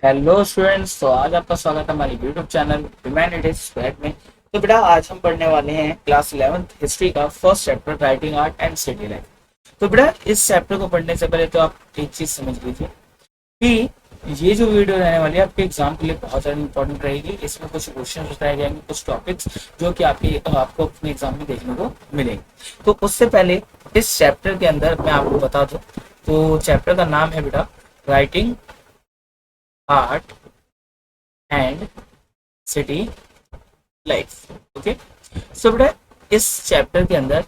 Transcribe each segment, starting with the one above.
Hello students, तो आज आपका स्वागत है हमारे यूट्यूब चैनल ह्यूमैनिटीज स्क्वाड में। तो बेटा आज हम पढ़ने वाले हैं क्लास 11th हिस्ट्री का first chapter writing art and city life. तो बेटा इस चैप्टर को पढ़ने से पहले तो आप एक चीज समझ लीजिए कि ये जो वीडियो रहने वाली है आपके एग्जाम के लिए बहुत ज़्यादा इंपॉर्टेंट रहेगी। इसमें कुछ क्वेश्चन बताए जाएंगे, कुछ टॉपिक्स जो कि आपको अपने एग्जाम में देखने को मिलेंगे। तो उससे पहले इस चैप्टर के अंदर मैं आपको बता दूं, तो चैप्टर का नाम है बेटा writing art and city life. Okay, so बेटा इस चैप्टर के अंदर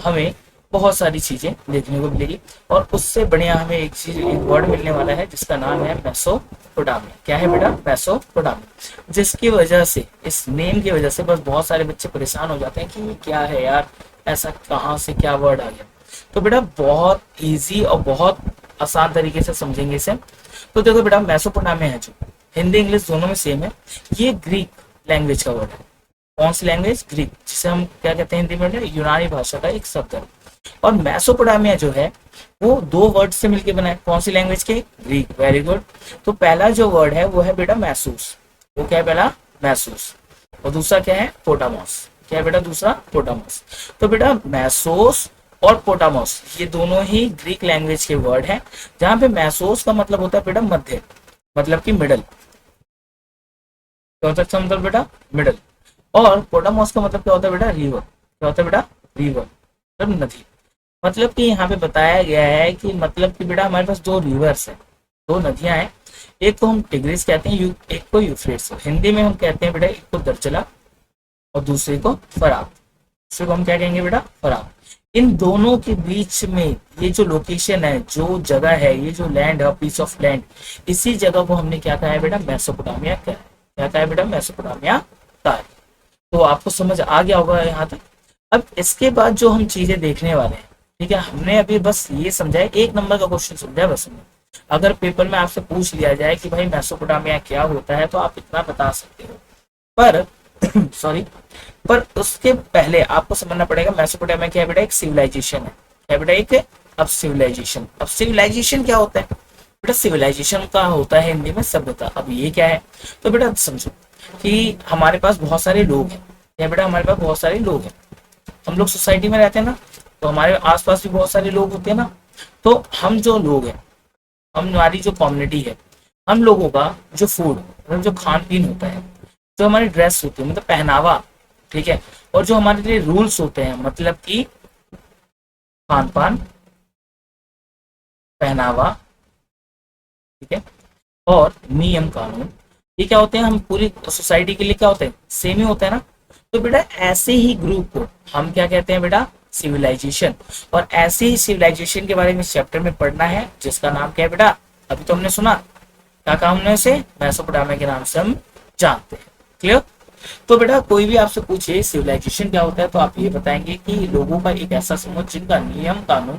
हमें बहुत सारी चीजें देखने को मिलेगी और उससे बढ़िया हमें एक वर्ड मिलने वाला है जिसका नाम है मेसोपोटामिया। क्या है बेटा? मेसोपोटामिया। जिसकी वजह से, इस नेम की वजह से बस बहुत सारे बच्चे परेशान हो जाते हैं कि ये क्या है यार, ऐसा कहाँ से क्या वर्ड आ गया। तो बेटा बहुत इजी और बहुत आसान तरीके से समझेंगे इसे। तो देखो बेटा, मेसोपोटामिया है जो हिंदी इंग्लिश दोनों में सेम है, ये ग्रीक लैंग्वेज का वर्ड है। कौन सी लैंग्वेज? ग्रीक, जिसे हम क्या कहते हैं हिंदी में? यूनानी भाषा का एक शब्द है। और मेसोपोटामिया जो है वो दो वर्ड से मिलकर बना है। कौन सी लैंग्वेज के? ग्रीक। Very good. तो पहला जो वर्ड है वो है बेटा मैसूस। वो क्या है? पहला मैसूस। और दूसरा क्या है? पोटामोस। क्या है बेटा दूसरा? पोटामोस। तो बेटा मैसोस और पोटामोस ये दोनों ही ग्रीक लैंग्वेज के वर्ड हैं, जहां पे मैसोस का मतलब होता है बेटा मध्य, मतलब कि मिडल। क्या होता है इसका मतलब बेटा? मिडल। और पोटामोस का मतलब क्या होता है बेटा? रिवर। क्या होता है बेटा? रिवर मतलब नदी। मतलब कि यहाँ पे बताया गया है कि मतलब कि बेटा हमारे पास दो रिवर्स है, दो नदियां हैं। एक को हम टिग्रिस कहते हैं, एक को यूफ्रेट्स। हिंदी में हम कहते हैं बेटा एक को दर्चला और दूसरे को फरात। दूसरे को हम क्या कहेंगे बेटा? फरात। इन दोनों के बीच में ये जो लोकेशन है, जो जगह है, ये जो लैंड है, पीस ऑफ लैंड, इसी जगह को हमने क्या कहा है बेटा? मेसोपोटामिया कहा है। क्या कहा है बेटा? मेसोपोटामिया कहा है। तो आपको समझ आ गया होगा यहाँ तक। अब इसके बाद जो हम चीजें देखने वाले हैं, ठीक है, हमने अभी बस ये समझा है, एक नंबर का क्वेश्चन समझा है बस हमने। अगर पेपर में आपसे पूछ लिया जाए कि भाई मेसोपोटामिया क्या होता है, तो आप इतना बता सकते हो। पर सॉरी, पर उसके पहले आपको समझना पड़ेगा मेसोपोटामिया क्या है बेटा? एक सिविलाइजेशन है। क्या बेटा? एक अब सिविलाइजेशन। अब सिविलाइजेशन क्या होता है बेटा? सिविलाइजेशन का होता है हिंदी में सभ्यता। अब ये क्या है? तो बेटा समझो कि हमारे पास बहुत सारे लोग हैं। क्या बेटा? हमारे पास बहुत सारे लोग हैं। हम लोग सोसाइटी में रहते हैं ना, तो हमारे आसपास भी बहुत सारे लोग होते हैं ना। तो हम जो लोग हैं, हमारी जो कम्युनिटी है, हम लोगों का जो फूड मतलब जो खान पीन होता है, जो हमारी ड्रेस होती है मतलब पहनावा, ठीक है, और जो हमारे लिए रूल्स होते हैं मतलब कि खान पान, पहनावा, ठीक है, और नियम कानून, ये क्या होते हैं? हम पूरी सोसाइटी के लिए क्या होते हैं? सेम ही होता है ना। तो बेटा ऐसे ही ग्रुप को हम क्या कहते हैं बेटा? सिविलाइजेशन। और ऐसे ही सिविलाइजेशन के बारे में चैप्टर में पढ़ना है, जिसका नाम क्या है बेटा? अभी तो हमने सुना, क्या कहा हमने उसे? मेसोपोटामिया के नाम से हम जानते हैं। क्लियर? तो बेटा कोई भी आपसे पूछे सिविलाइजेशन क्या होता है, तो आप ये बताएंगे कि लोगों का एक ऐसा समूह जिनका नियम कानून,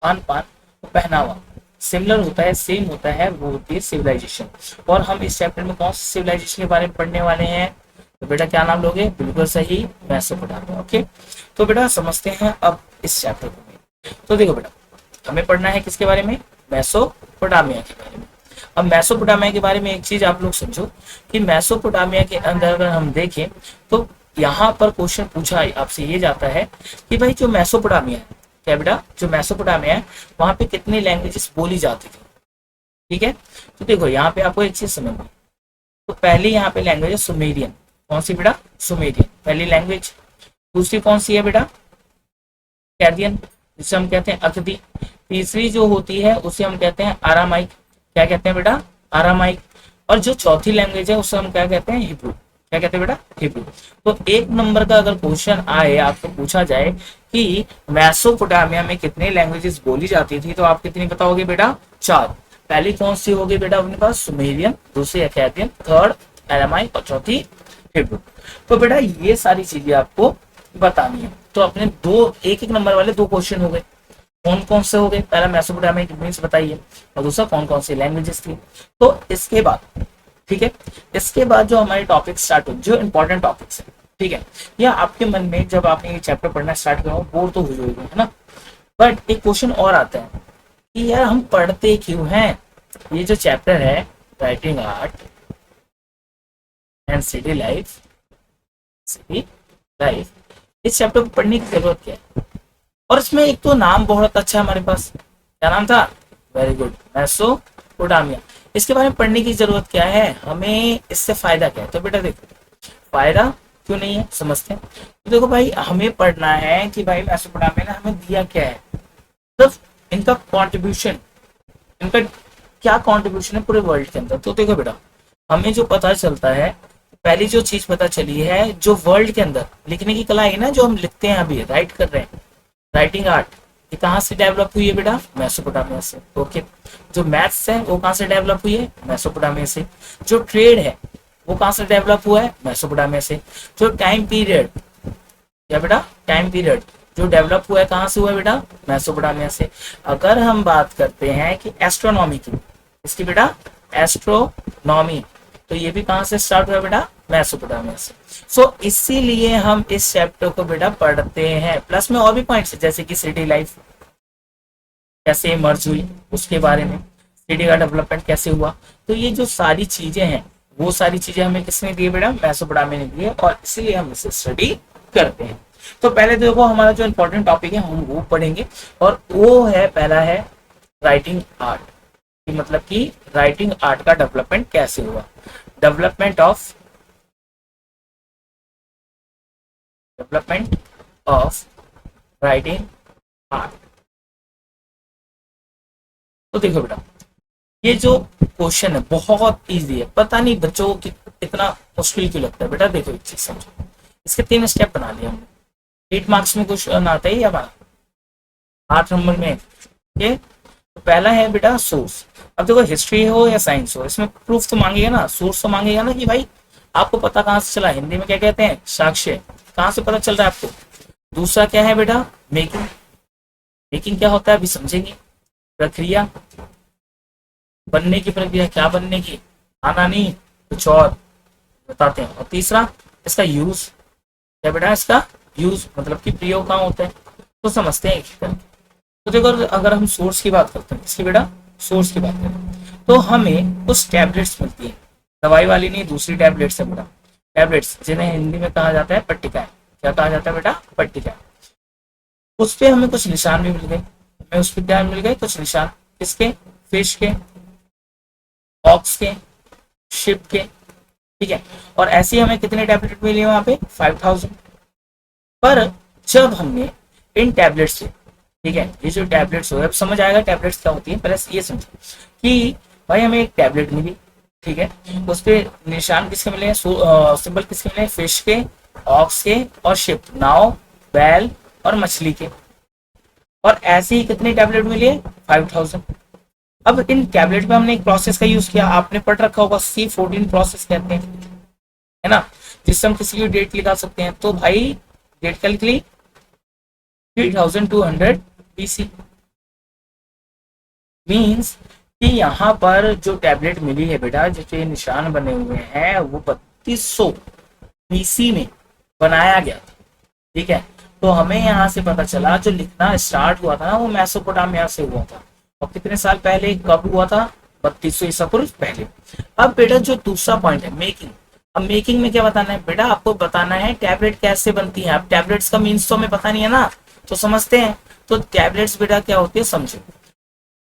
खान पान, पहनावा सिमिलर होता है, सेम होता है, वो होती है सिविलाइजेशन। और हम इस चैप्टर में कौन सी सिविलाइजेशन के बारे में पढ़ने वाले हैं? तो बेटा क्या नाम लोगे? बिल्कुल सही, मेसोपोटामिया। ओके, तो बेटा समझते हैं अब इस चैप्टर को। तो देखो बेटा, हमें पढ़ना है किसके बारे में? मेसोपोटामिया के बारे में। अब मेसोपोटामिया के बारे में एक चीज आप लोग समझो कि मेसोपोटामिया के अंदर अगर हम देखें तो यहाँ पर क्वेश्चन पूछा आपसे ये जाता है कि भाई जो मेसोपोटामिया है, क्या बेटा? जो मेसोपोटामिया है वहां पे कितनी लैंग्वेजेस बोली जाती थी? ठीक है, तो देखो यहाँ पे आपको एक चीज समझनी। तो पहली यहाँ पे लैंग्वेज है सुमेरियन। कौन सी बेटा? सुमेरियन पहली लैंग्वेज। दूसरी कौन सी है बेटा? कैदियन, जिसे हम कहते हैं अकदी। तीसरी जो होती है उसे हम कहते हैं आरामाइक। क्या कहते हैं बेटा? आरामाइक। और जो चौथी लैंग्वेज है उसे हम क्या कहते हैं? हिब्रू। क्या कहते हैं बेटा? हिब्रू। तो एक नंबर का अगर क्वेश्चन आए, आपको पूछा जाए कि मेसोपोटामिया में कितने लैंग्वेजेस बोली जाती थी, तो आप कितनी बताओगे बेटा? चार। पहली कौन सी होगी बेटा अपने पास? सुमेरियन, दूसरी अकैदियन, थर्ड एरामाइक और चौथी हिब्रू। तो बेटा ये सारी चीजें आपको बतानी है। तो अपने दो एक एक नंबर वाले दो क्वेश्चन हो गए। कौन कौन से हो गए? पहला मेसोपोटामिया की मीन्स बताइए, और दूसरा कौन कौन सी लैंग्वेजेस थी। तो इसके बाद, ठीक है, इसके बाद जो हमारे टॉपिक स्टार्ट हो, जो इंपॉर्टेंट टॉपिक्स है, ठीक है, या आपके मन में जब आपने ये चैप्टर पढ़ना स्टार्ट करो बोर तो हुई होगी, है ना। बट एक क्वेश्चन और आता है कि यार हम पढ़ते क्यों हैं? ये जो चैप्टर है writing art and city life, city life, इस चैप्टर को पढ़ने की जरूरत क्या है? और इसमें एक तो नाम बहुत अच्छा है हमारे पास, क्या नाम था? Very good, Mesopotamia. इसके बारे में पढ़ने की जरूरत क्या है? हमें इससे फायदा क्या है? तो बेटा देखो, फायदा क्यों नहीं है समझते हैं। तो देखो भाई, हमें पढ़ना है कि भाई मेसोपोटामिया ने हमें दिया क्या है, मतलब इनका कॉन्ट्रीब्यूशन, इनका क्या कॉन्ट्रीब्यूशन है पूरे वर्ल्ड के अंदर। तो देखो बेटा, हमें जो पता चलता है, पहली जो चीज पता चली है, जो वर्ल्ड के अंदर लिखने की कला है ना, जो हम लिखते हैं अभी राइट कर रहे हैं, राइटिंग आर्ट, ये कहाँ से डेवलप हुई है बेटा? मेसोपोटामिया से। ओके, जो मैथ्स है वो कहाँ से डेवलप हुई है? मेसोपोटामिया से। जो ट्रेड है वो कहाँ से डेवलप हुआ है? मेसोपोटामिया से। जो टाइम पीरियड, क्या बेटा? टाइम पीरियड जो डेवलप हुआ है कहाँ से हुआ है बेटा? मेसोपोटामिया से। अगर हम बात करते हैं कि एस्ट्रोनॉमी की, इसकी बेटा एस्ट्रोनॉमी, तो ये भी कहाँ से स्टार्ट हुआ बेटा? मेसोपोटामिया से। सो इसीलिए हम इस चैप्टर को बेटा पढ़ते हैं। प्लस में और भी पॉइंट्स है, जैसे कि सिटी लाइफ कैसे मर्ज हुई उसके बारे में, सिटी का डेवलपमेंट कैसे हुआ। तो ये जो सारी चीजें हैं, वो सारी चीजें हमें किसने दी बेटा? मेसोपोटामिया ने दी है, और इसीलिए हम इसे स्टडी करते हैं। तो पहले देखो, हमारा जो इंपॉर्टेंट टॉपिक है हम वो पढ़ेंगे, और वो है, पहला है राइटिंग आर्ट, मतलब कि राइटिंग आर्ट का डेवलपमेंट कैसे हुआ, डेवलपमेंट ऑफ राइटिंग आर्ट। तो देखो बेटा, ये जो क्वेश्चन है बहुत इजी है, पता नहीं बच्चों को इतना मुश्किल क्यों लगता है। बेटा देखो, एक चीज समझो, इसके 3 स्टेप बना लिए हमने। 8 मार्क्स में क्वेश्चन आता है हमारा, 8 नंबर में। ये तो पहला है बेटा सोर्स। अब देखो, हिस्ट्री हो या साइंस हो, इसमें प्रूफ तो मांगेगा ना, सोर्स तो मांगेगा ना, कि भाई आपको पता कहाँ से चला। हिंदी में क्या कहते हैं? साक्ष्य। कहाँ से पता चल रहा है आपको? दूसरा क्या है बेटा? मेकिंग। मेकिंग क्या होता है अभी समझेंगे। प्रक्रिया, बनने की प्रक्रिया, क्या बनने की, आना नहीं कुछ और बताते हैं। और तीसरा इसका यूज, क्या बेटा? इसका यूज मतलब कि प्रयोग कहाँ होता है, तो समझते हैं एक एक करके। तो देखो, अगर हम सोर्स की बात करते हैं, इसकी बेटा सोर्स की बात करें, तो हमें कुछ टैबलेट्स मिलती है, दवाई वाली नहीं, दूसरी टैबलेट्स है बेटा। टैबलेट्स जिन्हें हिंदी में कहा जाता है पट्टिकाएं। क्या कहा जाता है बेटा? पट्टिकाएं। उस पे हमें कुछ निशान भी मिल गए, हमें उस पर क्या मिल गए? कुछ निशान। किसके? फिश के, ऑक्स के, शिप के, ठीक है। और ऐसे हमें कितने टैबलेट मिले वहां पे? 5000। पर जब हमने इन टैबलेट से, ठीक है, ये जो टैबलेट्स हो, अब समझ आएगा टैबलेट्स क्या होती है। पहले ये समझो कि भाई हमें एक टैबलेट मिली, ठीक है, उस पर निशान किसके मिले हैं? सिंबल किसके मिले हैं? फिश के, ऑक्स के और शिप, नाव, बैल और मछली के। और ऐसे ही कितने टैबलेट मिले? 5000। अब इन टैबलेट में हमने एक प्रोसेस का यूज किया, आपने पढ़ रखा होगा, C14 प्रोसेस कहते हैं, है ना, जिससे हम किसी की डेट लिखा सकते हैं। तो भाई डेट क्या लिख ली? 3200 BC। मीन्स कि यहाँ पर जो टैबलेट मिली है बेटा, जिसके निशान बने हुए हैं, वो 3200 BC में बनाया गया था, ठीक है। तो हमें यहाँ से पता चला जो लिखना स्टार्ट हुआ था ना, वो मेसोपोटामिया से हुआ था। और कितने साल पहले, कब हुआ था? 3200 ईसा पूर्व पहले। अब बेटा जो दूसरा पॉइंट है मेकिंग, अब मेकिंग में क्या बताना है बेटा? आपको बताना है टैबलेट कैसे बनती है। अब टैबलेट्स का मीन्स तो हमें पता नहीं है ना, तो समझते हैं। तो टैबलेट्स बेटा क्या होती है समझो।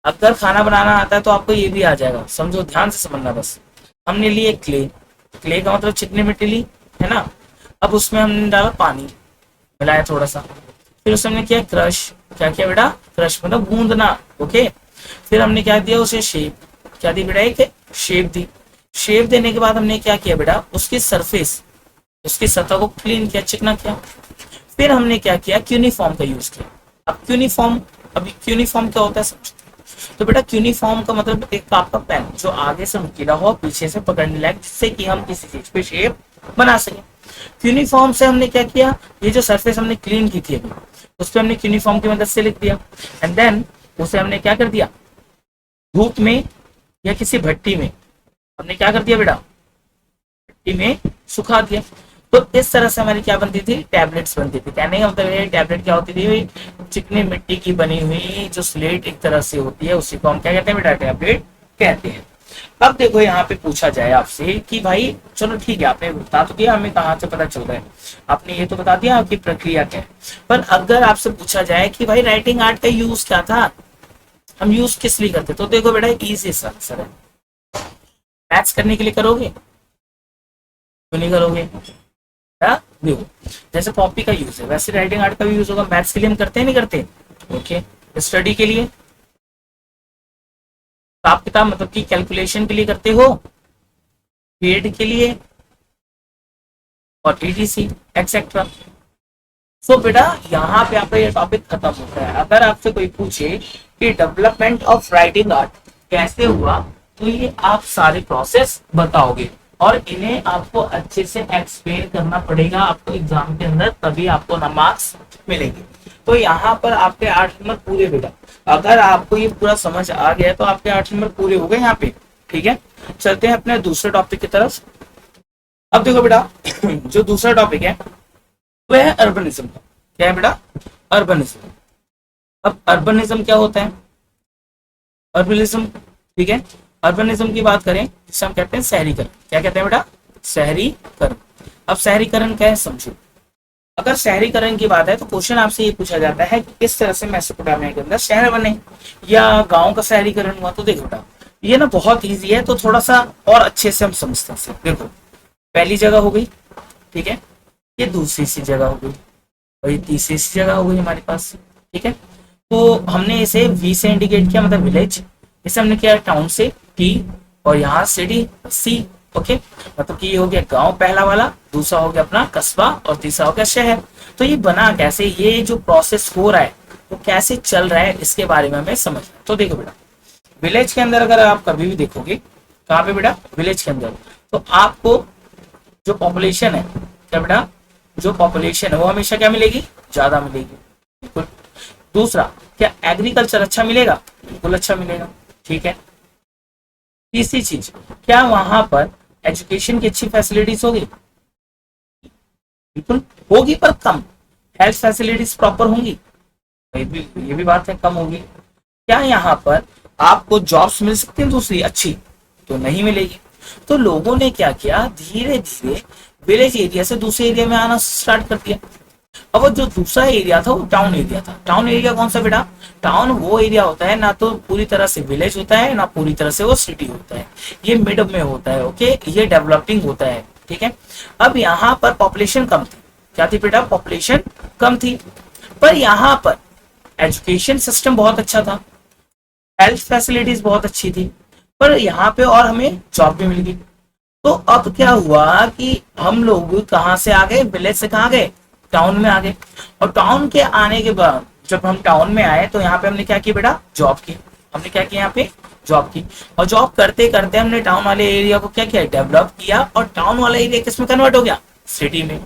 अगर खाना बनाना आता है तो आपको ये भी आ जाएगा, समझो, ध्यान से समझना बस। हमने लिए क्ले, क्ले का मतलब चिकनी मिट्टी ली, है ना। अब उसमें हमने डाला पानी, मिलाया थोड़ा सा, फिर उसमें हमने किया क्रश। क्या किया बेटा? क्रश मतलब गूंदना, ओके। फिर हमने क्या दिया उसे? शेप। क्या दी बेटा? एक शेप दी। शेप देने के बाद हमने क्या किया बेटा? उसकी सरफेस, उसकी सतह को क्लीन किया, चिकना किया। फिर हमने क्या किया? क्यूनिफॉर्म का यूज किया। अब क्यूनिफॉर्म, अभी क्यूनिफॉर्म क्या होता है समझो। तो बेटा क्यूनिफॉर्म का मतलब एक आपका पेन जो आगे से नुकीला हो, पीछे से पकड़ने लायक, जिससे कि हम किसी चीज पे शेप बना सकें। क्यूनिफॉर्म से हमने क्या किया? ये जो सरफेस हमने क्लीन की थी अभी, उस पर हमने क्यूनिफॉर्म की मदद से लिख दिया। एंड देन उसे हमने क्या कर दिया? धूप में या किसी भट्टी में हमने क्या कर दिया बेटा? भट्टी में सुखा दिया। तो इस तरह से हमारी क्या बनती थी? टैबलेट्स बनती थी। कहने का मतलब ये टैबलेट क्या होती थी? चिकनी मिट्टी की बनी हुई जो स्लेट एक तरह से होती है, उसी को हम क्या कहते हैं बेटा? टैबलेट कहते हैं। अब देखो यहाँ पे पूछा जाए आपसे कि भाई चलो ठीक है, आपने बता तो दिया हमें कहाँ से पता चल रहा है, आपने ये तो बता दिया आपकी प्रक्रिया क्या है, पर अगर आपसे पूछा जाए कि भाई राइटिंग आर्ट का यूज क्या था, हम यूज किस लिए करते, तो देखो बेटा इजी सा आंसर है, मैथ्स करने के लिए करोगे, क्यों नहीं करोगे, हाँ देखो जैसे कॉपी का यूज है वैसे राइटिंग आर्ट का भी यूज होगा, मैथ्स के लिए हम करते हैं नहीं करते, ओके, स्टडी के लिए, हिसाब किताब मतलब कि कैलकुलेशन के लिए करते हो, पीरियड के लिए और ईटीसी एक्सेट्रा। सो बेटा यहाँ पे आपका ये टॉपिक खत्म होता है। अगर आपसे कोई पूछे कि डेवलपमेंट ऑफ राइटिंग आर्ट कैसे हुआ, तो ये आप सारे प्रोसेस बताओगे और इन्हें आपको अच्छे से एक्सप्लेन करना पड़ेगा आपको एग्जाम के अंदर, तभी आपको ना मार्क्स मिलेंगे। तो यहाँ पर आपके 8 नंबर पूरे बेटा, अगर आपको ये पूरा समझ आ गया तो आपके 8 नंबर पूरे हो गए यहाँ पे, ठीक है। चलते हैं अपने दूसरे टॉपिक की तरफ। अब देखो बेटा जो दूसरा टॉपिक है वह है अर्बनिज्म का। क्या है बेटा, अर्बनिज्म। अब अर्बनिज्म क्या होता है, अर्बनिज्म, ठीक है, अर्बनिज्म की बात करें जिसे हम कहते हैं शहरीकरण। क्या कहते हैं बेटा, शहरीकरण। अब शहरीकरण क्या है समझो, अगर शहरीकरण की बात है तो क्वेश्चन आपसे ये पूछा जाता है कि किस तरह से मेसोपोटामिया के अंदर शहर बने या गांव का शहरीकरण हुआ। तो देखो बेटा ये ना बहुत इजी है, तो थोड़ा सा और अच्छे से हम समझते हैं। देखो पहली जगह हो गई, ठीक है, ये दूसरी सी जगह हो गई और ये तीसरी सी जगह हो गई हमारे पास, ठीक है। तो हमने इसे वी से इंडिकेट किया मतलब विलेज, इसे हमने किया टाउन से टी और यहाँ सिटी सी, ओके, मतलब कि ये हो गया गांव पहला वाला, दूसरा हो गया अपना कस्बा और तीसरा हो गया शहर। तो ये बना कैसे, ये जो प्रोसेस हो रहा है वो कैसे चल रहा है इसके बारे में हमें समझना। तो देखो बेटा विलेज के अंदर अगर आप कभी भी देखोगे, कहाँ पे बेटा, विलेज के अंदर, तो आपको जो पॉपुलेशन है, क्या बेटा, जो पॉपुलेशन है वो हमेशा क्या मिलेगी, ज्यादा मिलेगी, बिल्कुल। दूसरा क्या एग्रीकल्चर अच्छा मिलेगा, बिल्कुल अच्छा मिलेगा, ठीक है। तीसरी चीज क्या वहां पर एजुकेशन की अच्छी फैसिलिटीज होगी, बिल्कुल होगी पर कम। हेल्थ फैसिलिटीज प्रॉपर होंगी, ये भी बात है कम होगी। क्या यहाँ पर आपको जॉब्स मिल सकती हैं दूसरी अच्छी, तो नहीं मिलेगी। तो लोगों ने क्या किया, धीरे धीरे विलेज एरिया से दूसरे एरिया में आना स्टार्ट कर दिया। अब वो जो दूसरा एरिया था वो टाउन एरिया था। टाउन एरिया कौन सा बेटा, टाउन वो एरिया होता है ना तो पूरी तरह से विलेज होता है ना पूरी तरह से वो सिटी होता है, ये मिड में होता है, ओके, ये डेवलपिंग होता है, ठीक है। अब यहाँ पर पॉपुलेशन कम थी, क्या थी बेटा, पॉपुलेशन कम थी, पर यहाँ पर एजुकेशन सिस्टम बहुत अच्छा था, हेल्थ फैसिलिटीज बहुत अच्छी थी, पर यहाँ पे और हमें जॉब भी मिल गई। तो अब क्या हुआ कि हम लोग कहाँ से आ गए, विलेज से कहाँ गए, टाउन में आ गए। और टाउन के आने के बाद जब हम टाउन में आए तो यहाँ पे हमने क्या किया बेटा, जॉब की। हमने क्या किया यहाँ पे, जॉब की। और जॉब करते करते हमने टाउन वाले एरिया को क्या किया, डेवलप किया, और टाउन वाला एरिया किस में कन्वर्ट हो गया, सिटी में।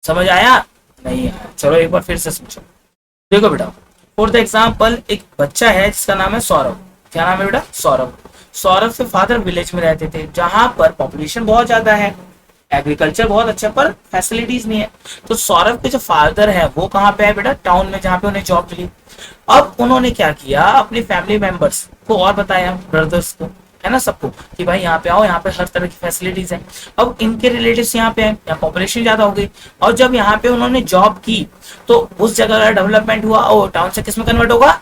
समझ आया, नहीं आया, चलो एक बार फिर से समझो। देखो बेटा फॉर द एग्जाम्पल एक बच्चा है जिसका नाम है सौरभ। क्या नाम है बेटा, सौरभ। सौरभ के फादर विलेज में रहते थे जहां पर पॉपुलेशन बहुत ज्यादा है, एग्रीकल्चर बहुत अच्छा, पर फैसिलिटीज नहीं है। तो सौरभ के जो फादर है वो कहाँ पे है बेटा, टाउन में, जहाँ पे उन्हें जॉब मिली। अब उन्होंने क्या किया, अपने फैमिली मेंबर्स को और बताया, ब्रदर्स को, है ना, सबको, कि भाई यहाँ पे आओ, यहाँ पे हर तरह की फैसिलिटीज है। अब इनके रिलेटिव्स यहाँ पे आए, यहाँ पॉपुलेशन ज्यादा हो गई, और जब यहाँ पे उन्होंने जॉब की तो उस जगह का डेवलपमेंट हुआ और टाउन से किस में कन्वर्ट होगा,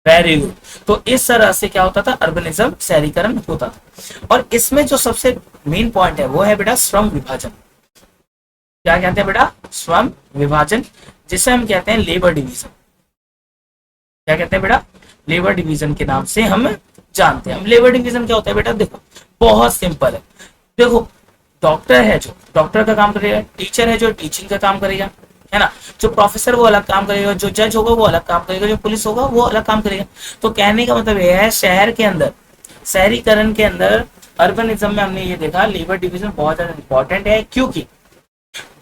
वेरी गुड। तो इस तरह से क्या होता था, अर्बनिज्म, शहरीकरण होता था। और इसमें जो सबसे मेन पॉइंट है वो है बेटा श्रम विभाजन। क्या कहते हैं बेटा, श्रम विभाजन, जिसे हम कहते हैं लेबर डिवीजन। क्या कहते हैं बेटा, लेबर डिवीजन के नाम से हम जानते हैं। लेबर डिवीजन क्या होता है बेटा, देखो बहुत सिंपल है। देखो डॉक्टर है जो डॉक्टर का काम करेगा, टीचर है जो टीचिंग का काम करेगा, है ना, जो प्रोफेसर वो अलग काम करेगा, जो जज होगा वो अलग काम करेगा, जो पुलिस होगा वो अलग काम करेगा। तो कहने का मतलब यह है शहर के अंदर, शहरीकरण के अंदर, अर्बनिज्म में हमने ये देखा लेबर डिवीजन बहुत ज्यादा इंपॉर्टेंट है, क्योंकि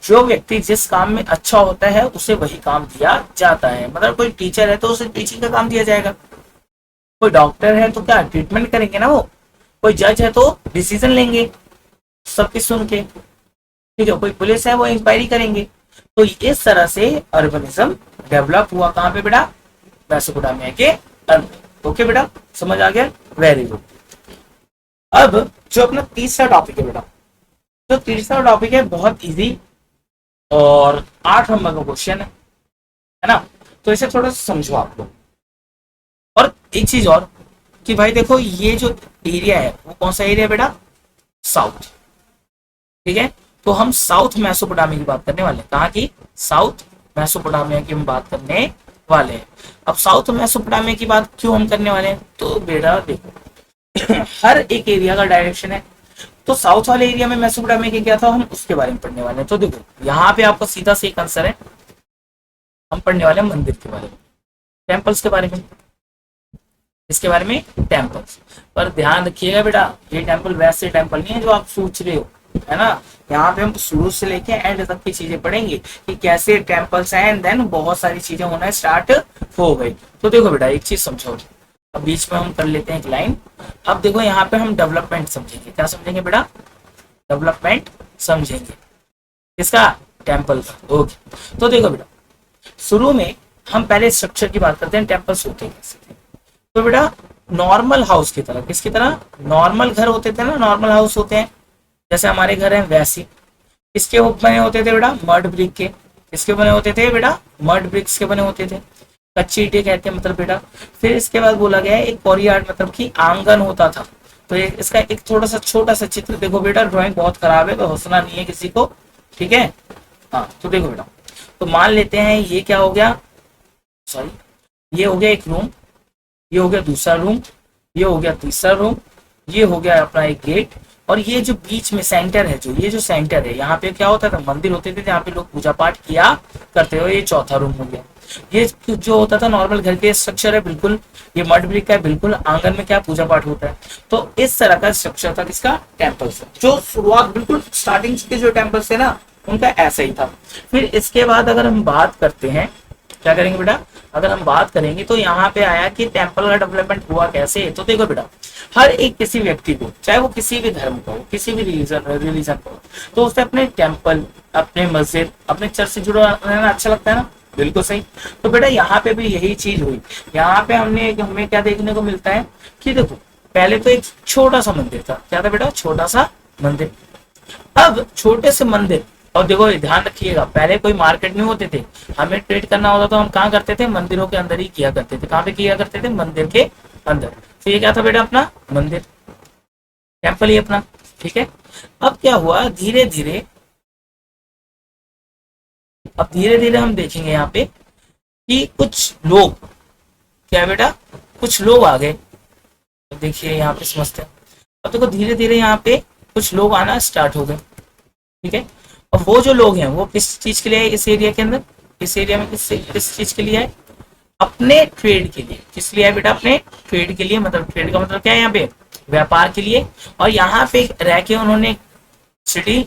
जो व्यक्ति जिस काम में अच्छा होता है उसे वही काम दिया जाता है। मतलब कोई टीचर है तो उसे टीचिंग का काम दिया जाएगा, कोई डॉक्टर है तो क्या ट्रीटमेंट करेंगे ना वो, कोई जज है तो डिसीजन लेंगे सबकी सुन के, ठीक है, कोई पुलिस है वो इंक्वायरी करेंगे। तो इस तरह से अर्बनिज्म डेवलप हुआ कहाँ पे बेटा, मेसोपोटामिया के अंदर। ओके बेटा, समझ आ गया, वेरी गुड। अब जो अपना तीसरा टॉपिक है बेटा, जो तीसरा टॉपिक है बहुत इजी और 8 नंबर का क्वेश्चन है ना, तो इसे थोड़ा सा समझो आप लोग। और एक चीज और कि भाई देखो ये जो एरिया है वो कौन सा एरिया है बेटा, साउथ, ठीक है। तो हम साउथ मेसोपोटामिया की बात करने वाले हैं, कहाँ की, साउथ मेसोपोटामिया की हम बात करने वाले हैं। अब साउथ मेसोपोटामिया की बात क्यों हम करने वाले हैं, तो बेटा देखो हर एक एरिया का डायरेक्शन है, तो साउथ वाले एरिया में मेसोपोटामिया के क्या था हम उसके बारे में पढ़ने वाले हैं। तो देखो यहाँ पे आपका सीधा से एक आंसर है, हम पढ़ने वाले हैं मंदिर के बारे में, टेम्पल्स के बारे में, इसके बारे में टेम्पल्स। पर ध्यान रखिएगा बेटा ये टेम्पल वैसे टेम्पल नहीं है जो आप सोच रहे हो, है ना। यहाँ पे हम शुरू से लेके एंड तक की चीजें पढ़ेंगे कि कैसे टेम्पल्स हैं, एंड देन बहुत सारी चीजें होना स्टार्ट हो गई। तो देखो बेटा एक चीज समझो, अब बीच में हम कर लेते हैं एक लाइन। अब देखो यहाँ पे हम डेवलपमेंट समझेंगे, क्या समझेंगे बेटा, डेवलपमेंट समझेंगे, किसका, टेम्पल का। ओके, तो देखो बेटा शुरू में हम पहले स्ट्रक्चर की बात करते हैं, टेम्पल्स होते हैं कैसे थे। तो बेटा नॉर्मल हाउस की तरह, किसकी तरह, नॉर्मल घर होते थे ना, नॉर्मल हाउस होते हैं जैसे हमारे घर हैं वैसे। इसके वो बने होते थे बेटा मड ब्रिक के, इसके बने होते थे बेटा मड ब्रिक्स के बने होते थे, कच्ची ईंटें कहते हैं मतलब बेटा। फिर इसके बाद बोला गया है एक कॉरियार्ड मतलब कि आंगन होता था। तो इसका एक थोड़ा सा छोटा सा चित्र देखो बेटा, ड्राइंग बहुत खराब है तो हंसना नहीं है किसी को, ठीक है। हाँ तो देखो बेटा, तो मान लेते हैं ये क्या हो गया, सॉरी ये हो गया एक रूम, ये हो गया दूसरा रूम, ये हो गया तीसरा रूम, ये हो गया अपना एक गेट, और ये जो बीच में सेंटर है, जो ये जो सेंटर है यहाँ पे क्या होता था, मंदिर होते थे जहाँ पे लोग पूजा पाठ किया करते हो, ये चौथा रूम हो गया। ये जो होता था नॉर्मल घर के स्ट्रक्चर है बिल्कुल, ये मड ब्रिक का है बिल्कुल, आंगन में क्या पूजा पाठ होता है। तो इस तरह का स्ट्रक्चर था किसका, टेम्पल से। जो शुरुआत बिल्कुल स्टार्टिंग के जो टेम्पल्स थे ना उनका ऐसा ही था। फिर इसके बाद अगर हम बात करते हैं, क्या करेंगे बेटा, अगर हम बात करेंगे तो यहाँ पे आया कि टेम्पल का डेवलपमेंट हुआ कैसे। तो देखो बेटा हर एक किसी व्यक्ति को, चाहे वो किसी भी धर्म का हो, किसी भी रिलीजन का हो, तो उसे अपने टेम्पल, अपने मस्जिद, अपने चर्च से जुड़ा रहना अच्छा लगता है ना, बिल्कुल सही। तो बेटा यहाँ पे भी यही चीज हुई, यहाँ पे हमें क्या देखने को मिलता है कि देखो पहले तो एक छोटा सा मंदिर था, क्या था बेटा, छोटा सा मंदिर। अब छोटे से मंदिर, और देखो ध्यान रखिएगा पहले कोई मार्केट नहीं होते थे, हमें ट्रेड करना होता तो हम कहाँ करते थे, मंदिरों के अंदर ही किया करते थे। कहाँ पे किया करते थे, मंदिर के अंदर। तो ये क्या था बेटा, अपना मंदिर, टेम्पल ही अपना, ठीक है। अब क्या हुआ, धीरे धीरे अब धीरे धीरे हम देखेंगे यहाँ पे कि कुछ लोग, क्या बेटा, कुछ लोग आ गए। तो देखिए यहाँ पे समझते हैं, अब देखो धीरे धीरे यहाँ पे कुछ लोग आना स्टार्ट हो गए, ठीक है। और वो जो लोग हैं वो किस चीज के लिए है इस एरिया के अंदर, इस एरिया में किस चीज के लिए है, अपने ट्रेड के लिए। किस लिए है बेटा, अपने ट्रेड के लिए, मतलब ट्रेड का मतलब क्या है यहाँ पे, व्यापार के लिए। और यहाँ पे रह के उन्होंने सिटी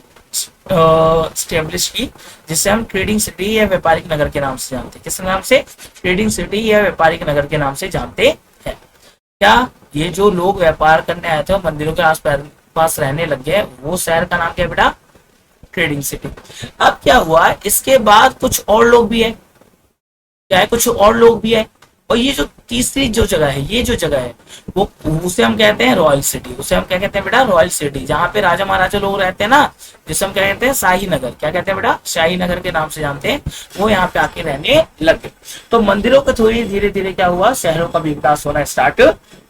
स्टेब्लिश की जिसे हम ट्रेडिंग सिटी या व्यापारिक नगर के नाम से जानते हैं। किस नाम से, ट्रेडिंग सिटी या व्यापारिक नगर के नाम से जानते हैं। क्या ये जो लोग व्यापार करने आए थे मंदिरों के आस पास रहने लग गए, वो शहर का नाम क्या है बेटा, ट्रेडिंग सिटी। अब क्या हुआ, इसके बाद कुछ और लोग भी है, क्या है, कुछ और लोग भी है। और ये जो तीसरी जो जगह है, ये जो जगह है वो उसे हम कहते हैं रॉयल सिटी। उसे हम क्या कहते हैं बेटा, रॉयल सिटी, जहाँ पे राजा महाराजा लोग रहते हैं ना, जिसे हम क्या कहते हैं, शाही नगर। क्या कहते हैं बेटा, शाही नगर के नाम से जानते हैं। वो यहाँ पे आके रहने लग गए। तो मंदिरों के थ्रू धीरे धीरे क्या हुआ, शहरों का भी विकास होना स्टार्ट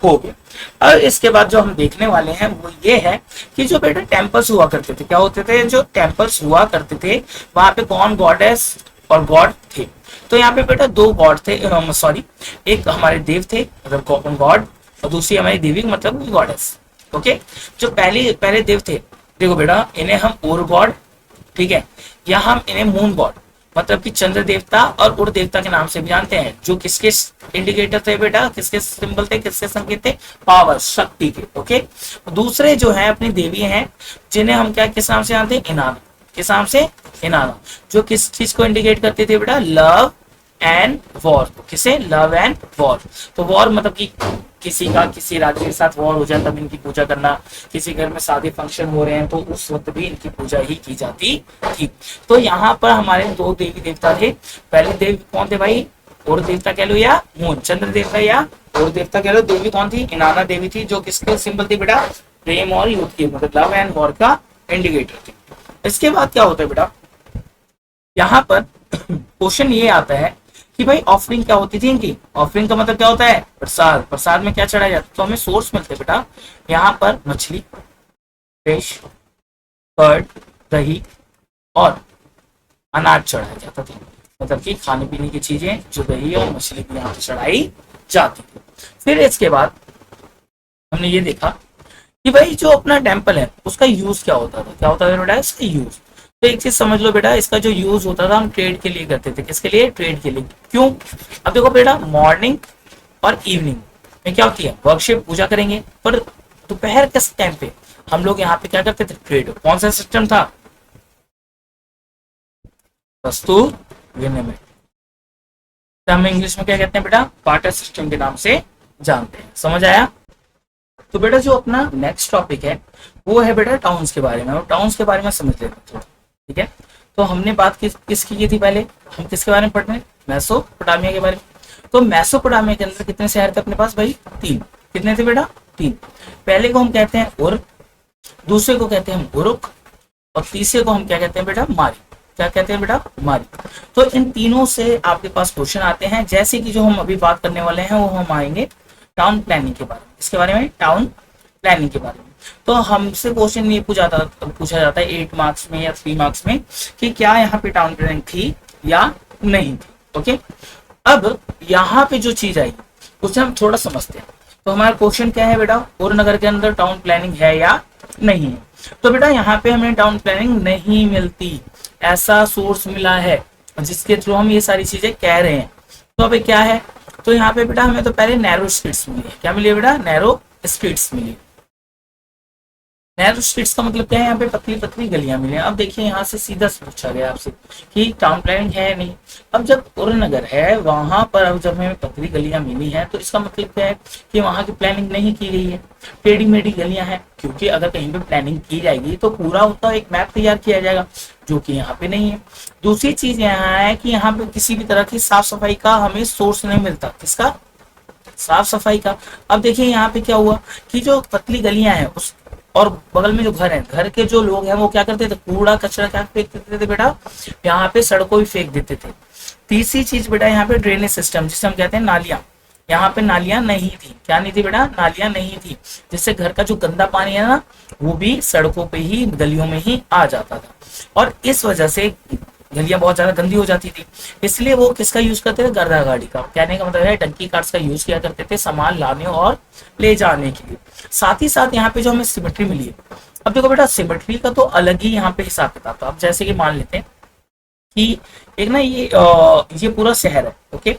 हो गया। और इसके बाद जो हम देखने वाले हैं वो ये है कि जो बेटा टेम्पल्स हुआ करते थे, क्या होते थे, जो टेम्पल्स हुआ करते थे वहां पे कौन गॉडेस और गॉड थे। तो यहाँ पे बेटा दो गॉड थे, सॉरी एक हमारे देव थे मतलब गॉड, और दूसरी हमारी देवी मतलब गॉडेस। ओके, जो पहले देव थे, देखो बेटा इन्हें हम ओर गॉड, ठीक है, या हम इन्हें मून गॉड मतलब कि चंद्र देवता और उड़ देवता के नाम से भी जानते हैं। जो किसके इंडिकेटर थे बेटा, किसके सिंबल थे, किसके संकेत थे, पावर, शक्ति के। ओके, दूसरे जो है अपनी देवी हैं जिन्हें हम क्या किस नाम से जानते हैं, इनाना। किस नाम से, इनाना, जो किस चीज को इंडिकेट करते थे बेटा, लव एंड वॉर। किसे, लव एंड वॉर। तो वॉर मतलब कि किसी का किसी राज्य के साथ वॉर हो जाए तब इनकी पूजा करना, किसी घर में शादी फंक्शन हो रहे हैं तो उस वक्त भी इनकी पूजा ही की जाती थी। तो यहाँ पर हमारे दो देवी देवता थे। पहले देव कौन थे भाई, और देवता कह लो या मून, चंद्र देवता या और देवता कह लो। देवी कौन थी, इनाना देवी थी, जो किसके सिंबल थी बेटा, प्रेम और युद्ध की, मतलब लव एंड वॉर का इंडिकेटर थी। इसके बाद क्या होता है बेटा, यहाँ पर क्वेश्चन ये आता है कि भाई ऑफरिंग क्या होती थी इनकी। ऑफरिंग का मतलब क्या होता है, प्रसाद। प्रसाद में क्या चढ़ाया जाता है, तो हमें सोर्स मिलते हैं बेटा, यहाँ पर मछली, फिश, कर्ड, दही और अनाज चढ़ाया जाता था। मतलब कि खाने पीने की चीजें जो दही और मछली की यहाँ पे चढ़ाई जाती थी। फिर इसके बाद हमने ये देखा कि भाई जो अपना टेम्पल है उसका यूज क्या होता था। क्या होता था बेटा इसका यूज, तो एक चीज समझ लो बेटा, इसका जो यूज होता था हम ट्रेड के लिए करते थे। किसके लिए, ट्रेड के लिए। क्यों, अब देखो बेटा, मॉर्निंग और इवनिंग में क्या होती है, वर्कशिप पूजा करेंगे, पर दोपहर के टाइम पे हम लोग यहाँ पे क्या करते थे, ट्रेड। कौन सा सिस्टम था, वस्तु विनिमय, हम इंग्लिश में क्या कहते हैं बेटा, बार्टर सिस्टम के नाम से जानते हैं। समझ आया। तो बेटा जो अपना नेक्स्ट टॉपिक है वो है बेटा टाउन्स के बारे में, और टाउन्स के बारे में समझ लेते हैं थोड़ा, ठीक है। तो हमने बात किसकी की थी पहले, हम किसके बारे में पढ़ रहे हैं, मेसोपोटामिया के बारे में। तो मेसोपोटामिया के अंदर कितने शहर थे अपने पास भाई, 3। कितने थे बेटा, 3। पहले को हम कहते हैं उर, दूसरे को कहते हैं हम उरुक, और तीसरे को हम क्या कहते हैं बेटा, मारी। क्या कहते हैं बेटा, मारी। तो इन तीनों से आपके पास क्वेश्चन आते हैं, जैसे कि जो हम अभी बात करने वाले हैं वो हम आएंगे टाउन प्लानिंग के बारे में। इसके बारे में, टाउन प्लानिंग के बारे में। तो हमसे क्वेश्चन ये पूछा जाता है 8 मार्क्स में या 3 मार्क्स में कि क्या यहाँ पे टाउन प्लानिंग थी या नहीं थी। ओके, अब यहाँ पे जो चीज आई उसे हम थोड़ा समझते हैं। तो हमारा क्वेश्चन क्या है बेटा, और नगर के अंदर टाउन प्लानिंग है या नहीं है। तो बेटा यहाँ पे हमें टाउन प्लानिंग नहीं मिलती, ऐसा सोर्स मिला है जिसके थ्रू हम ये सारी चीजें कह रहे हैं। तो अभी क्या है, तो यहाँ पे बेटा हमें तो पहले नैरो स्ट्रीट्स मिली है। क्या मिली है बेटा, नैरो स्ट्रीट्स मिली। नैरो स्ट्रीट्स का मतलब क्या है, यहाँ पे पतली पतली गलियां मिली। अब देखिए यहाँ से सीधा पूछा गया आपसे कि टाउन प्लानिंग है नहीं। अब जब उरनगर है वहां पर अब जब हमें पतली गलियां मिली हैं तो इसका मतलब क्या है कि वहां की प्लानिंग नहीं की गई है, टेढ़ी मेढ़ी गलियां हैं। क्योंकि अगर कहीं पे प्लानिंग की जाएगी तो पूरा उसका एक मैप तैयार किया जाएगा, जो कि यहाँ पे नहीं है। दूसरी चीज यहाँ है कि यहाँ पे किसी भी तरह की साफ सफाई का हमें सोर्स नहीं मिलता। किसका, साफ सफाई का। अब देखिए यहाँ पे क्या हुआ कि जो पतली गलियां हैं उस और बगल में जो घर है, घर के जो लोग हैं वो क्या करते थे, कूड़ा कचरा क्या फेंक देते थे बेटा, यहाँ पे सड़कों भी फेंक देते थे। तीसरी चीज बेटा यहाँ पे ड्रेनेज सिस्टम, जिसे हम कहते हैं नालियां, यहाँ पे नालियां नहीं थी। क्या नहीं थी बेटा, नालियां नहीं थी, जिससे घर का जो गंदा पानी है ना वो भी सड़कों पे ही, गलियों में ही आ जाता था, और इस वजह से गलियां बहुत ज्यादा गंदी हो जाती थी। इसलिए वो किसका यूज करते थे, गर्दा गाड़ी का। कहने का मतलब है टंकी कार्ड्स का यूज किया करते थे सामान लाने और ले जाने के लिए। साथ ही साथ यहाँ पे जो हमें सिमेट्री मिली है, अब देखो बेटा सिमेट्री का तो अलग ही यहाँ पे हिसाब किताब था। अब जैसे कि मान लेते हैं कि एक ना ये पूरा शहर है, ओके।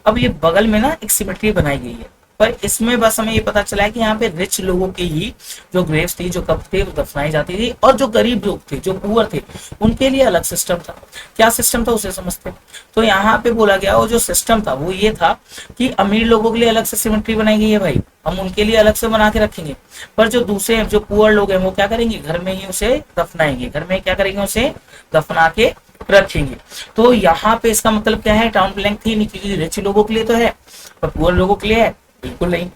अब ये बगल में ना एक सिमेट्री बनाई गई है, पर इसमें बस हमें ये पता चला है कि यहाँ पे रिच लोगों की ही जो ग्रेव्स थी, जो कब्र थे वो दफनाई जाती थी, और जो गरीब लोग थे, जो पुअर थे, उनके लिए अलग सिस्टम था। क्या सिस्टम था उसे समझते हैं। तो यहाँ पे बोला गया वो जो सिस्टम था वो ये था कि अमीर लोगों के लिए अलग से सिमेट्री बनाई गई है भाई, हम उनके लिए अलग से बना के रखेंगे, पर जो दूसरे जो पुअर लोग हैं वो क्या करेंगे, घर में ही उसे दफनाएंगे, घर में क्या करेंगे, उसे दफना के रखेंगे। तो यहाँ पे इसका मतलब क्या है, टाउन प्लानिंग थी नहीं, क्योंकि रिच लोगों के लिए तो है पर पुअर लोगों के लिए है बिल्कुल नहीं।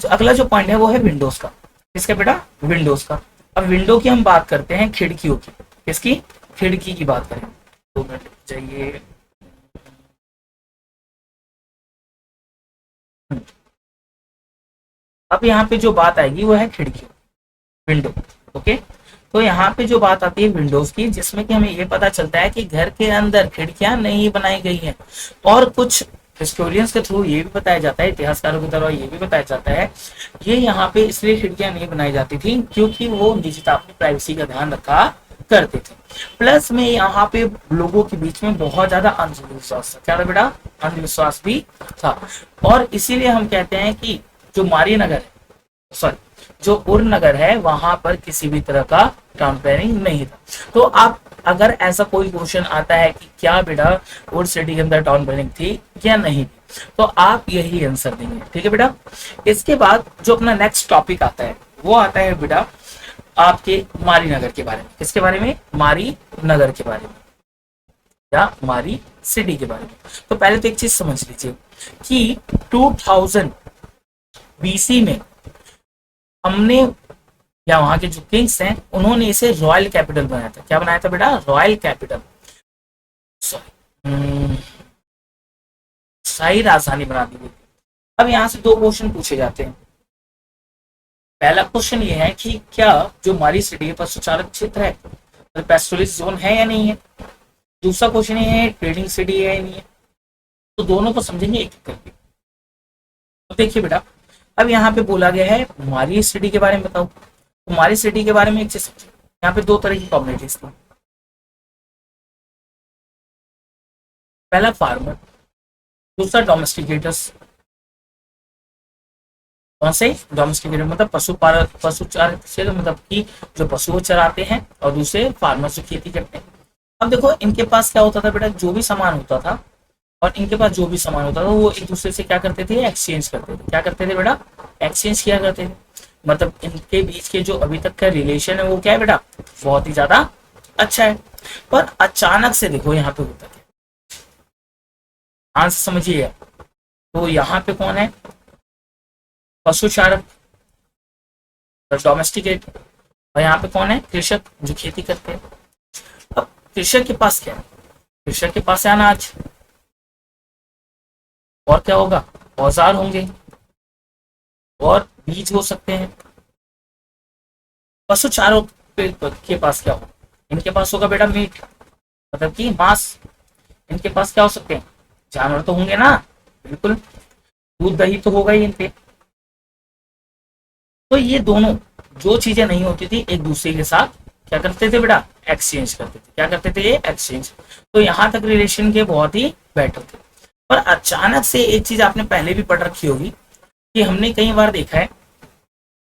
अगला जो पॉइंट है वो है विंडोज का। किसका बेटा, विंडोज का। अब विंडो की हम बात करते हैं, खिड़कियों की। किसकी, खिड़की की बात करें। 2 मिनट चाहिए। अब यहाँ पे जो बात आएगी वो है खिड़की, विंडो, ओके। तो यहाँ पे जो बात आती है विंडोज की, जिसमें कि हमें ये पता चलता है कि घर के अंदर खिड़कियां नहीं बनाई गई हैं, और कुछ हिस्टोरियंस के थ्रू ये भी बताया जाता है, इतिहासकारों के द्वारा ये भी बताया जाता है, ये यहाँ पे इसलिए खिड़कियां नहीं बनाई जाती थी क्योंकि वो निजता, अपनी प्राइवेसी का ध्यान रखा करते थे। प्लस में यहाँ पे लोगों के बीच में बहुत ज्यादा अंधविश्वास था। क्या था बेटा, अंधविश्वास भी था, और इसीलिए हम कहते हैं कि जो मारी नगर है, सॉरी जो उरनगर है, वहां पर किसी भी तरह का टाउन प्लानिंग नहीं था। तो आप अगर ऐसा कोई क्वेश्चन आता है कि क्या बेटा उर सिटी के अंदर टाउन प्लानिंग थी या नहीं थी, तो आप यही आंसर देंगे, ठीक है बेटा। इसके बाद जो अपना नेक्स्ट टॉपिक आता है वो आता है बेटा आपके मारी नगर के बारे में। किसके बारे में, मारी नगर के बारे में या मारी सिटी के बारे में। तो पहले तो एक चीज समझ लीजिए कि 2000 BC में हमने या वहां के जो किंग्स हैं उन्होंने इसे रॉयल कैपिटल बनाया था। क्या बनाया था बेटा? रॉयल कैपिटल, सॉरी, शाही राजधानी बना दी गई। अब यहाँ से दो क्वेश्चन पूछे जाते हैं। पहला क्वेश्चन ये है कि क्या जो हमारी सिटी पर सुचालक क्षेत्र है तो पेस्टोलिस जोन है या नहीं है। दूसरा क्वेश्चन ये है ट्रेडिंग सिटी है या नहीं है। तो दोनों को समझेंगे एक एक करके। तो देखिए बेटा, अब यहाँ पे बोला गया है हमारी सिटी के बारे में बताओ। हमारी सिटी के बारे में एक चीज समझो, यहाँ पे दो तरह की कम्युनिटीज थी। पहला फार्मर, दूसरा डोमेस्टिकेटर्स। कौन से? डोमेस्टिकेटर मतलब पशुचार क्षेत्र, मतलब कि जो पशुओं चराते हैं, और दूसरे फार्मर जो खेती करते हैं। अब देखो इनके पास क्या होता था बेटा, जो भी सामान होता था और इनके पास जो भी सामान होता था वो एक दूसरे से क्या करते थे? एक्सचेंज करते थे। क्या करते थे बेटा? एक्सचेंज किया करते थे। मतलब इनके बीच के जो अभी तक का रिलेशन है वो क्या है बेटा? बहुत ही ज्यादा अच्छा है। पर अचानक से देखो यहाँ पे होता क्या, ध्यान से समझिएगा। तो यहाँ पे कौन है? पशुचारक, डोमेस्टिकेट। और यहाँ पे कौन है? कृषक, जो खेती करते हैं। अब कृषक के पास क्या है? कृषक के पास है अनाज, और क्या होगा? औजार होंगे और बीज हो सकते हैं। पशुचारक के पास क्या होगा? इनके पास होगा बेटा मीट, मतलब कि मांस। इनके पास क्या हो सकते हैं? जानवर तो होंगे ना, बिल्कुल। दूध दही तो होगा ही इनके। तो ये दोनों जो चीजें नहीं होती थी एक दूसरे के साथ क्या करते थे बेटा? एक्सचेंज करते थे। क्या करते थे? ये एक्सचेंज। तो यहां तक रिलेशन के बहुत ही बेटर थे। पर अचानक से एक चीज आपने पहले भी पढ़ रखी होगी कि हमने कई बार देखा है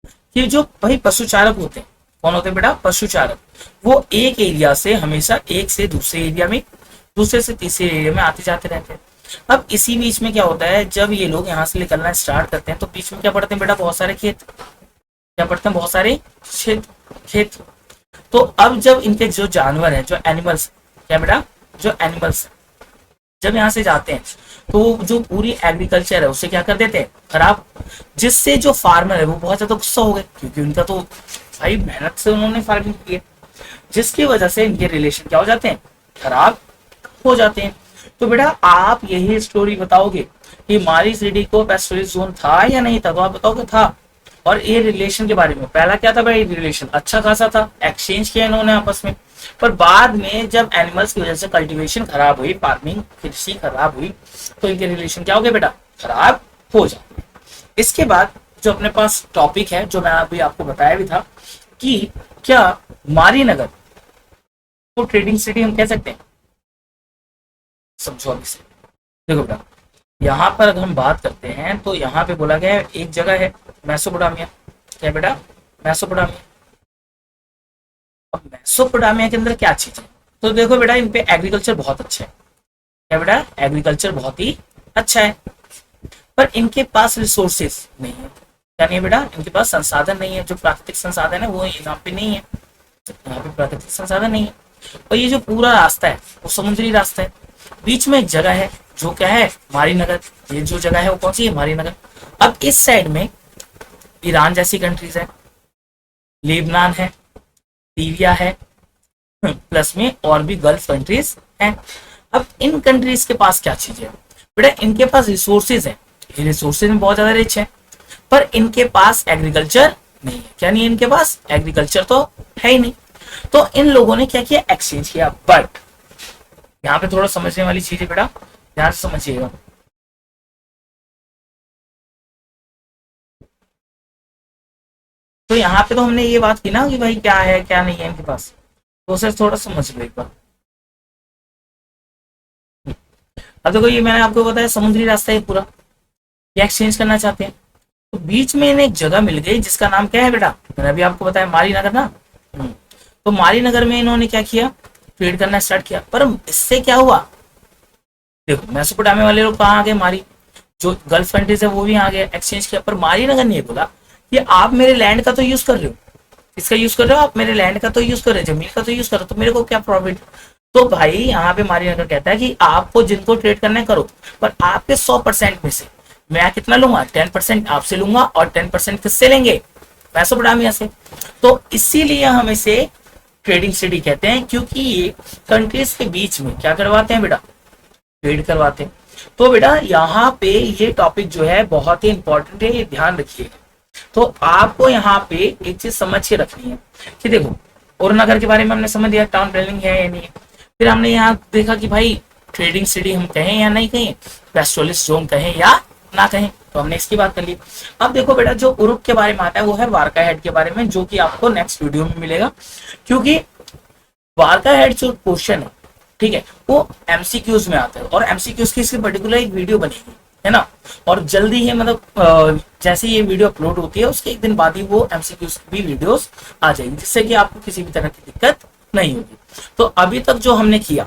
कि जो भाई पशुचारक होते हैं, कौन होते हैं बेटा? पशुचारक। वो एक एरिया से हमेशा एक से दूसरे एरिया में, दूसरे से तीसरे एरिया में आते जाते रहते हैं। अब इसी बीच में क्या होता है, जब ये लोग यहाँ से निकलना स्टार्ट करते हैं तो बीच में क्या पड़ते हैं बेटा? बहुत सारे खेत। क्या पड़ते हैं? बहुत सारे खेत। तो अब जब इनके जो जानवर हैं, जो एनिमल्स, क्या बेटा? जो एनिमल्स जब यहाँ से जाते हैं तो जो पूरी एग्रीकल्चर है उसे क्या कर देते हैं? खराब। जिससे जो फार्मर है वो बहुत ज्यादा गुस्सा हो गए, क्योंकि उनका तो भाई मेहनत से उन्होंने फार्मिंग की है, जिसकी वजह से इनके रिलेशन क्या हो जाते हैं? खराब हो जाते हैं। तो बेटा आप यही स्टोरी बताओगे कि मारी सिटी को पेस्टोरिस जोन था या नहीं था, तो आप बताओगे था। और ये रिलेशन के बारे में, पहला क्या था भाई? रिलेशन अच्छा खासा था, एक्सचेंज किया इन्होंने आपस में। पर बाद में जब एनिमल्स की वजह से कल्टीवेशन खराब हुई, फार्मिंग कृषि खराब हुई, तो इनके रिलेशन क्या हो गए बेटा? खराब हो जाते। इसके बाद जो अपने पास टॉपिक है, जो मैं अभी आपको बताया भी था कि क्या मारी नगर को ट्रेडिंग सिटी हम कह सकते हैं। समझो अभी से, देखो बेटा यहाँ पर अगर हम बात करते हैं तो यहाँ पे बोला गया है एक जगह है मेसोपोटामिया। क्या बेटा? मेसोपोटामिया। अब मेसोपोटामिया के अंदर क्या चीज है? तो देखो बेटा इन पे एग्रीकल्चर बहुत अच्छा है। क्या बेटा? एग्रीकल्चर बहुत ही अच्छा है। पर इनके पास रिसोर्सेस नहीं है। क्या नहीं है बेटा? इनके पास संसाधन नहीं है। जो प्राकृतिक संसाधन है वो यहाँ पे नहीं है। यहाँ पे प्राकृतिक संसाधन नहीं है। और ये जो पूरा रास्ता है वो समुद्री रास्ता है। बीच में एक जगह है जो क्या है? मारी नगर। ये जो जगह है वो कौन सी है? मारी नगर। अब इस साइड में ईरान जैसी कंट्रीज है, लेबनान है, सीरिया है, प्लस में और भी गल्फ कंट्रीज हैं। अब इन कंट्रीज के पास क्या चीज है बेटा? इनके पास रिसोर्सेज है, ये रिसोर्सेज में बहुत ज्यादा रिच है, पर इनके पास एग्रीकल्चर नहीं है। क्या नहीं है इनके पास? एग्रीकल्चर तो है ही नहीं। तो इन लोगों ने क्या किया? एक्सचेंज किया। बट यहाँ पे थोड़ा समझने वाली चीज है बेटा, ध्यान से समझिएगा। तो यहाँ पे तो हमने ये बात की ना कि भाई क्या है क्या नहीं है इनके पास, तो उसे थोड़ा समझ लो एक बार। अब देखो ये मैंने आपको बताया समुद्री रास्ता है पूरा, ये एक्सचेंज करना चाहते हैं। तो बीच में इन्हें एक जगह मिल गई जिसका नाम क्या है बेटा? मैंने अभी आपको बताया मारी नगर ना। तो मारी नगर में इन्होंने क्या किया? ट्रेड करना स्टार्ट किया। पर इससे क्या हुआ? देखो मेसोपोटामिया वाले लोग कहाँ आ गए? मारी। जो गल्फ कंट्रीज है वो भी आ गए, एक्सचेंज किया। पर मारी नगर ने बोला कि आप मेरे लैंड का तो यूज कर रहे हो, इसका यूज कर रहे हो, आप मेरे लैंड का तो यूज कर रहे हो, जमीन का तो यूज कर रहे हो, तो मेरे को क्या प्रॉफिट? तो भाई यहाँ पे मारी नगर कहता है कि आपको जिनको ट्रेड करना है करो, पर आपके 100% में से मैं कितना लूंगा? 10% आपसे लूंगा। और 10% किससे लेंगे? मेसोपोटामिया से। तो इसीलिए हम इसे ट्रेडिंग सिटी कहते हैं, क्योंकि ये कंट्रीज के बीच में क्या करवाते हैं बेटा, ट्रेड करवाते हैं। तो बेटा यहाँ पे ये टॉपिक जो है बहुत ही इंपॉर्टेंट है, ये ध्यान रखिएगा। तो आपको यहाँ पे एक चीज समझ के रखनी है कि देखो, और नगर के बारे में हमने समझ लिया टाउन प्लानिंग है या नहीं है। फिर हमने यहाँ देखा कि भाई ट्रेडिंग सिटी हम कहें या नहीं कहें, पेस्टोलिस जोन कहें या ना कहें, तो हमने इसकी बात कर ली। अब देखो बेटा, जो उरुक के बारे में आता है वो है वारका हेड के बारे में, जो कि आपको नेक्स्ट वीडियो में मिलेगा, क्योंकि वारका हेड जो क्वेश्चन है, ठीक है, वो एमसीक्यूज में आता है, और एमसीक्यूज की इसकी पर्टिकुलर एक वीडियो बनेगी, है ना। और जल्दी ही मतलब जैसे ये वीडियो अपलोड होती है उसके एक दिन बाद ही वो एमसीक्यूज की भी वीडियोस आ जाएगी, जिससे कि आपको किसी भी तरह की दिक्कत नहीं होगी। तो अभी तक जो हमने किया,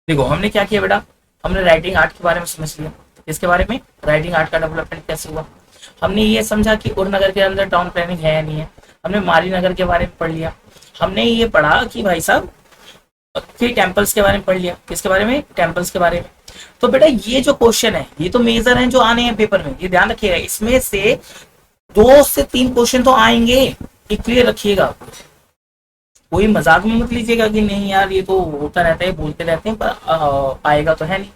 देखो हमने क्या किया बेटा, हमने राइटिंग आर्ट के बारे में समझ लिया। इसके बारे में राइटिंग आर्ट का डेवलपमेंट कैसे हुआ, हमने ये समझा कि उरनगर के अंदर टाउन प्लानिंग है या नहीं है, हमने माली नगर के बारे में पढ़ लिया। हमने ये पढ़ा कि भाई साहब फिर टेम्पल्स के बारे में पढ़ लिया। किसके बारे में, टेम्पल्स के बारे में। तो बेटा ये जो क्वेश्चन है ये तो मेजर है जो आने हैं पेपर में, ये ध्यान रखिएगा। इसमें से 2 से 3 क्वेश्चन तो आएंगे, ये क्लियर रखिएगा। कोई मजाक में मत लीजिएगा कि नहीं यार ये तो होता रहता है, बोलते रहते हैं, पर आएगा तो है नहीं।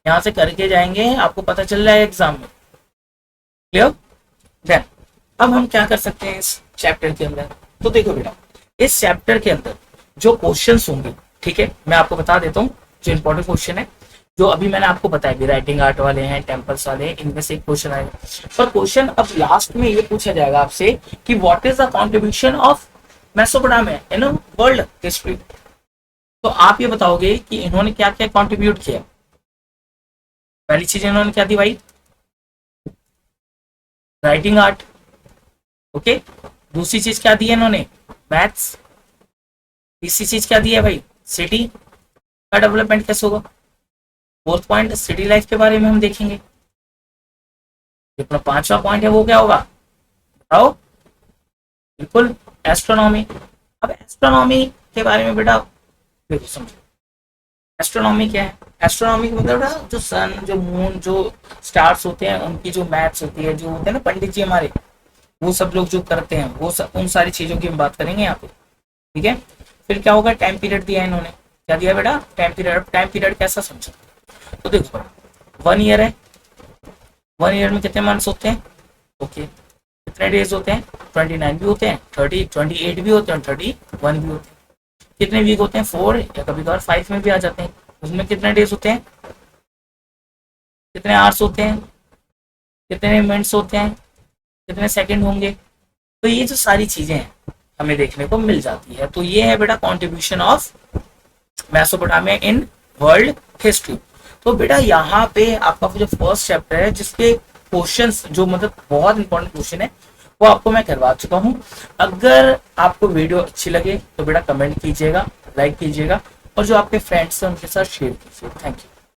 यहाँ से करके जाएंगे, आपको पता चल रहा है एग्जाम में। क्लियर। देन अब हम क्या कर सकते हैं इस चैप्टर के अंदर, तो देखो बेटा इस चैप्टर के अंदर जो क्वेश्चंस होंगे, ठीक है, मैं आपको बता देता हूँ जो इंपॉर्टेंट क्वेश्चन है, जो अभी मैंने आपको बताया भी, राइटिंग आर्ट वाले हैं, टेम्पल्स वाले हैं, इनमें से एक क्वेश्चन आएगा। पर क्वेश्चन अब लास्ट में ये पूछा जाएगा आपसे कि what is the contribution of Mesopotamia in world history. तो आप ये बताओगे कि इन्होंने क्या क्या कंट्रीब्यूट किया। पहली चीज इन्होंने क्या दी भाई, राइटिंग आर्ट, ओके। दूसरी चीज क्या दी है इन्होंने, मैथ्स। तीसरी चीज क्या दी है भाई, सिटी का डेवलपमेंट कैसे होगा। फोर्थ पॉइंट सिटी लाइफ के बारे में हम देखेंगे। अपना 5वां पॉइंट है वो क्या होगा, बताओ। बिल्कुल एस्ट्रोनॉमी। अब एस्ट्रोनॉमी के बारे में बेटा देखो समझो, एस्ट्रोनॉमी क्या है। एस्ट्रोनॉमी का मतलब जो सन, जो मून, जो स्टार्स होते हैं उनकी जो मैथ्स होती है, जो होते हैं ना पंडित जी हमारे, वो सब लोग जो करते हैं वो उन सारी चीजों की हम बात करेंगे यहाँ पे, ठीक है। फिर क्या होगा, टाइम पीरियड दिया है इन्होंने, क्या दिया बेटा, टाइम पीरियड। टाइम पीरियड कैसा समझो, तो देखो 1 ईयर है, 1 ईयर में कितने मंथ्स होते हैं, ओके। कितने डेज होते हैं, 29 भी होते हैं, 30, 28 भी होते हैं, 31 भी होते हैं। कितने वीक होते हैं, 4 या कभी कभार 5 में भी आ जाते हैं। उसमें कितने डेज होते हैं, कितने आवर्स होते हैं, कितने मिनट्स होते हैं, कितने सेकंड होंगे। तो ये जो सारी चीजें हैं हमें देखने को मिल जाती है। तो ये है बेटा contribution of Mesopotamia in world history. तो बेटा यहाँ पे आपका जो फर्स्ट चैप्टर है जिसके क्वेश्चंस जो मतलब बहुत इंपॉर्टेंट क्वेश्चन है वो आपको मैं करवा चुका हूँ। अगर आपको वीडियो अच्छी लगे तो बेटा कमेंट कीजिएगा, लाइक कीजिएगा, और जो आपके फ्रेंड्स हैं उनके साथ शेयर कीजिए। Thank you.